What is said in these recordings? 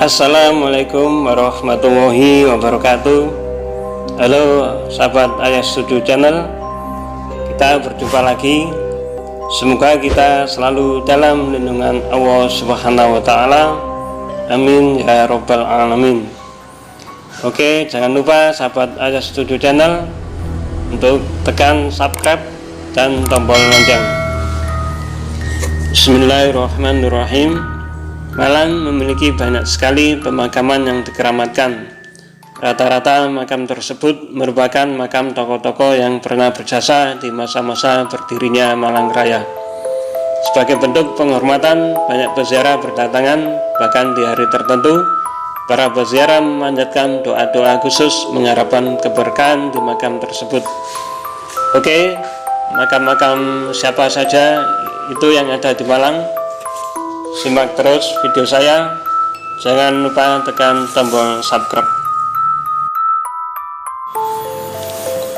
Assalamualaikum warahmatullahi wabarakatuh. Halo sahabat Ayah Studio Channel, kita berjumpa lagi. Semoga kita selalu dalam lindungan Allah Subhanahu wa Ta'ala. Amin ya Rabbal Alamin. Oke, jangan lupa sahabat Ayah Studio Channel untuk tekan subscribe dan tombol lonceng. Bismillahirrahmanirrahim. Malang memiliki banyak sekali pemakaman yang dikeramatkan. Rata-rata makam tersebut merupakan makam tokoh-tokoh yang pernah berjasa di masa-masa berdirinya Malang Raya. Sebagai bentuk penghormatan, banyak peziarah berdatangan, bahkan di hari tertentu para peziarah memanjatkan doa-doa khusus mengharapkan keberkahan di makam tersebut. Oke, makam-makam siapa saja itu yang ada di Malang? Simak terus video saya, jangan lupa tekan tombol subscribe.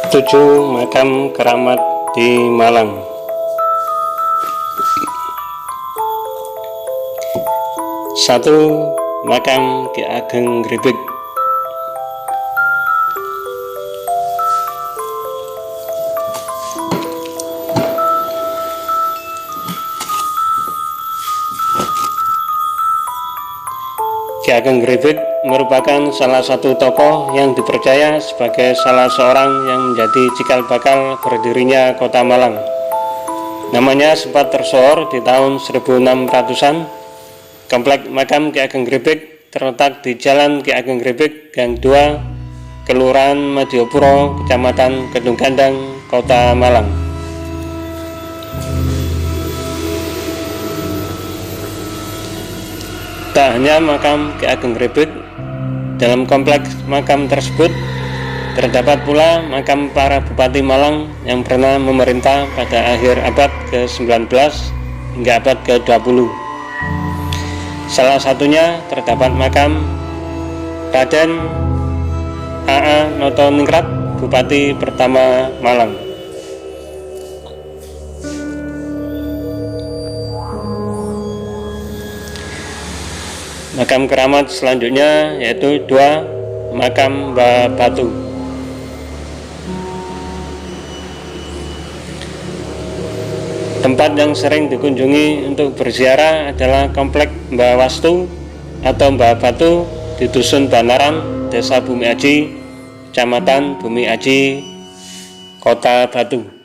7 makam keramat di Malang. 1. Makam Ki Ageng Grebeg. Ki Ageng Grebeg merupakan salah satu tokoh yang dipercaya sebagai salah seorang yang menjadi cikal bakal berdirinya kota Malang. Namanya sempat tersohor di tahun 1600-an. Komplek makam Ki Ageng Grebeg terletak di Jalan Ki Ageng Grebeg, Gang 2, Kelurahan Madiopuro, Kecamatan Kedung Gandang, Kota Malang. Tak hanya makam Ki Ageng Grebeg, dalam kompleks makam tersebut terdapat pula makam para bupati Malang yang pernah memerintah pada akhir abad ke-19 hingga abad ke-20. Salah satunya terdapat makam Raden A.A. Notoningrat, Bupati pertama Malang. Makam keramat selanjutnya yaitu 2 makam Mbah Batu. Tempat yang sering dikunjungi untuk berziarah adalah komplek Mbah Wastu atau Mbah Batu di Dusun Banaran, Desa Bumi Aji, Kecamatan Bumi Aji, Kota Batu.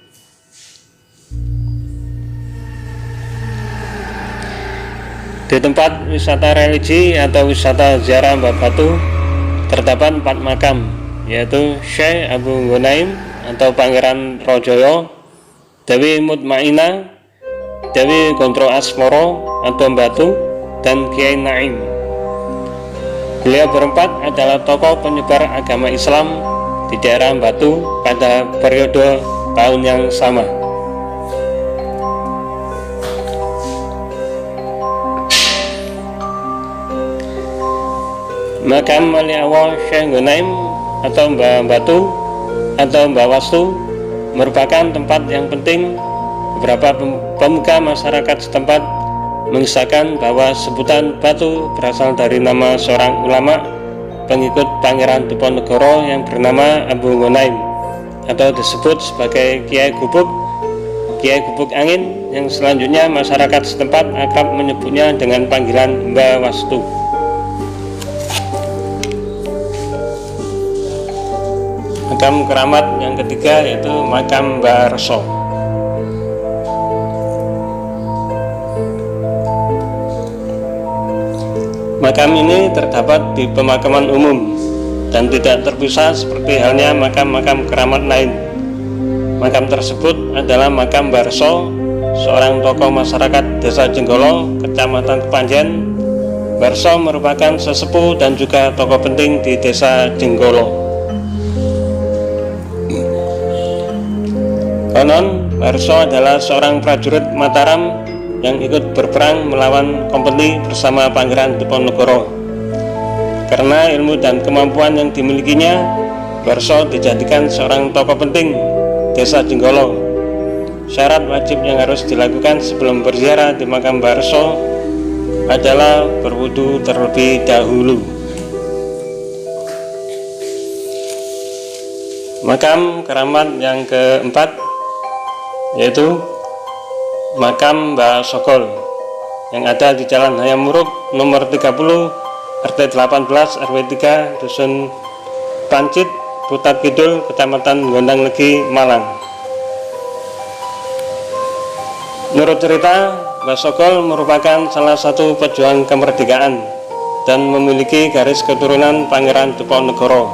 Di tempat wisata religi atau wisata ziarah Mbah Batu terdapat 4 makam, yaitu Syekh Abu Ghanaim atau Pangeran Rojoyo, Dewi Mutmainah, Dewi Gondro Asmoro atau Batu, dan Kiai Naim. Beliau berempat adalah tokoh penyebar agama Islam di daerah Batu pada periode tahun yang sama. Makam Wali Allah Syekh Ghanaim atau Mbah Batu atau Mbah Wastu merupakan tempat yang penting. Beberapa pemuka masyarakat setempat mengisahkan bahwa sebutan Batu berasal dari nama seorang ulama pengikut Pangeran Diponegoro yang bernama Abu Ghanaim atau disebut sebagai Kiai Gubuk Angin, yang selanjutnya masyarakat setempat akrab menyebutnya dengan panggilan Mbah Wastu. Makam keramat yang ketiga yaitu makam Mbah Reso. Makam ini terdapat di pemakaman umum dan tidak terpisah seperti halnya makam-makam keramat lain. Makam tersebut adalah makam Mbah Reso, seorang tokoh masyarakat Desa Jenggolo, Kecamatan Kepanjen. Mbah Reso merupakan sesepuh dan juga tokoh penting di Desa Jenggolo. Konon, Mbah Reso adalah seorang prajurit Mataram yang ikut berperang melawan Kompeni bersama Pangeran Diponegoro. Karena ilmu dan kemampuan yang dimilikinya, Mbah Reso dijadikan seorang tokoh penting Desa Jenggolo. Syarat wajib yang harus dilakukan sebelum berziarah di makam Mbah Reso adalah berwudu terlebih dahulu. Makam keramat yang keempat yaitu makam Mbah Sokol yang ada di Jalan Hayam Muruk nomor 30 RT 18 RW 3 Dusun Pancit, Putat Kidul, Kecamatan Gondang Legi, Malang. Menurut cerita, Mbah Sokol merupakan salah satu pejuang kemerdekaan dan memiliki garis keturunan Pangeran Diponegoro.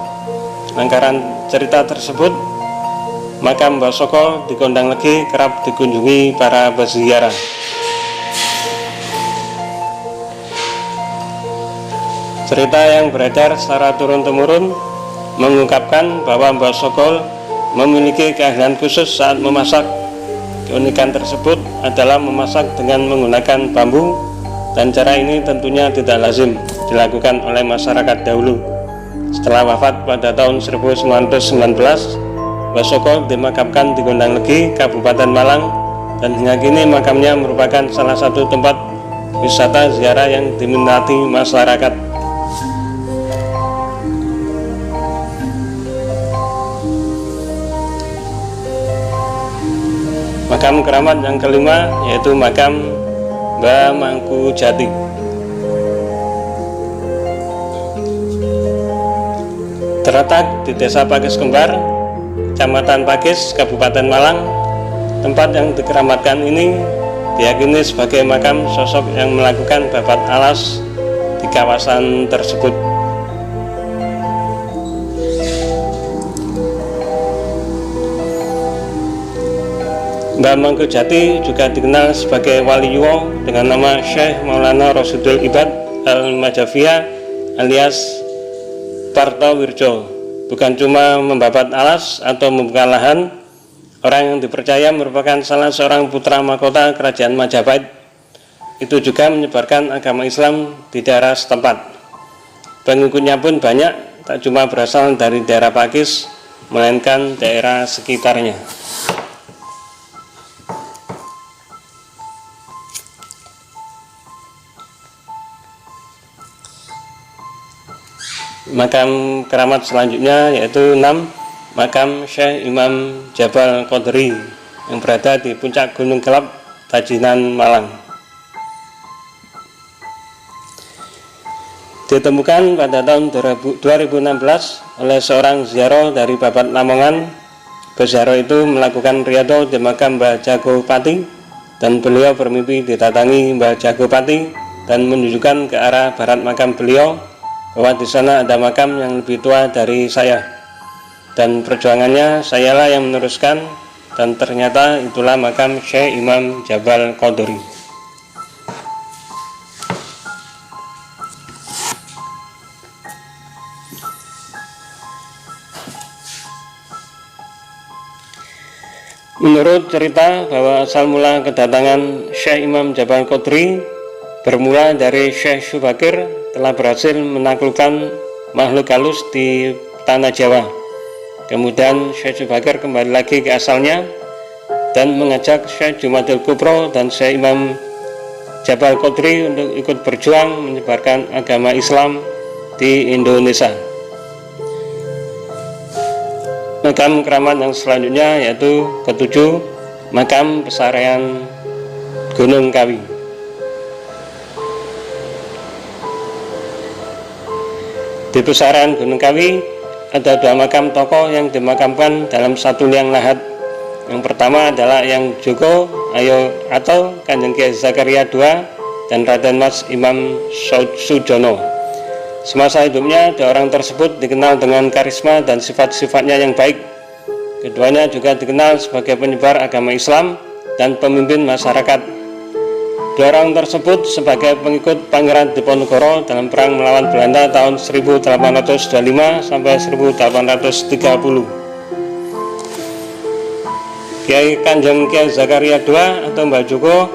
Lantaran cerita tersebut, makam Mbah Sokol di Gondang Legi kerap dikunjungi para peziarah. Cerita yang beredar secara turun-temurun mengungkapkan bahwa Mbah Sokol memiliki keahlian khusus saat memasak. Keunikan tersebut adalah memasak dengan menggunakan bambu, dan cara ini tentunya tidak lazim dilakukan oleh masyarakat dahulu. Setelah wafat pada tahun 1919, Mbah Sokol dimakamkan di Gondang Legi, Kabupaten Malang, dan hingga kini makamnya merupakan salah satu tempat wisata ziarah yang diminati masyarakat. Makam keramat yang kelima yaitu makam Mbah Mangku Jati. Terletak di Desa Pakis Kembar, Kecamatan Pakis, Kabupaten Malang. Tempat yang dikeramatkan ini diyakini sebagai makam sosok yang melakukan babat alas di kawasan tersebut. Mbah Mangku Jati juga dikenal sebagai waliyo dengan nama Syekh Maulana Rasyidul Ibad Al-Majafiyah alias Parto Wirjo. Bukan cuma membabat alas atau membuka lahan, orang yang dipercaya merupakan salah seorang putra mahkota Kerajaan Majapahit. Itu juga menyebarkan agama Islam di daerah setempat. Pengikutnya pun banyak, tak cuma berasal dari daerah Pakis, melainkan daerah sekitarnya. Makam keramat selanjutnya yaitu 6. Makam Syekh Imam Jabal Qodri yang berada di puncak Gunung Kelap, Tajinan, Malang. Ditemukan pada tahun 2016 oleh seorang ziarah dari Babat Lamongan. Peziarah itu melakukan riyadhah di makam Mbah Jagopati dan beliau bermimpi didatangi Mbah Jagopati dan menunjukkan ke arah barat makam beliau bahwa di sana ada makam yang lebih tua dari saya, dan perjuangannya sayalah yang meneruskan, dan ternyata itulah makam Syekh Imam Jabal Qodri. Menurut cerita bahwa asal mula kedatangan Syekh Imam Jabal Qodri bermula dari Syekh Subakir telah berhasil menaklukkan makhluk halus di tanah Jawa. Kemudian Syekh Subakir kembali lagi ke asalnya dan mengajak Syekh Jumadil Kubro dan Syekh Imam Jabal Qodri untuk ikut berjuang menyebarkan agama Islam di Indonesia. Makam keramat yang selanjutnya yaitu ke-7, makam Pesarean Gunung Kawi. Di Pesarean Gunung Kawi ada 2 makam tokoh yang dimakamkan dalam satu liang lahat. Yang pertama adalah Yang Joko Ayo atau Kanjeng Kiai Zakaria II dan Raden Mas Imam Sujono. Semasa hidupnya, 2 orang tersebut dikenal dengan karisma dan sifat-sifatnya yang baik. Keduanya juga dikenal sebagai penyebar agama Islam dan pemimpin masyarakat. 2 orang tersebut sebagai pengikut Pangeran Diponegoro dalam perang melawan Belanda tahun 1825 sampai 1830. Kiai Kanjeng Kiai Zakaria II atau Mbah Joko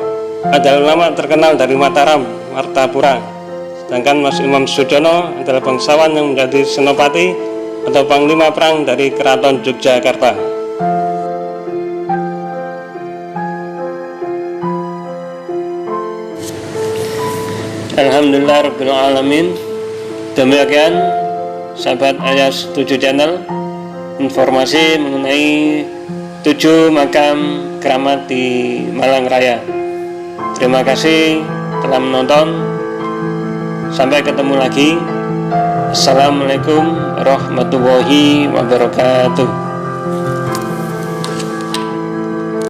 adalah ulama terkenal dari Mataram, Martapura. Sedangkan Mas Imam Sujono adalah bangsawan yang menjadi senopati atau panglima perang dari Keraton Yogyakarta. Alhamdulillah Rabbil Alamin. Demikian sahabat Ayas 7 channel, informasi mengenai 7 makam keramat di Malang Raya. Terima kasih telah menonton. Sampai ketemu lagi. Assalamualaikum warahmatullahi wabarakatuh.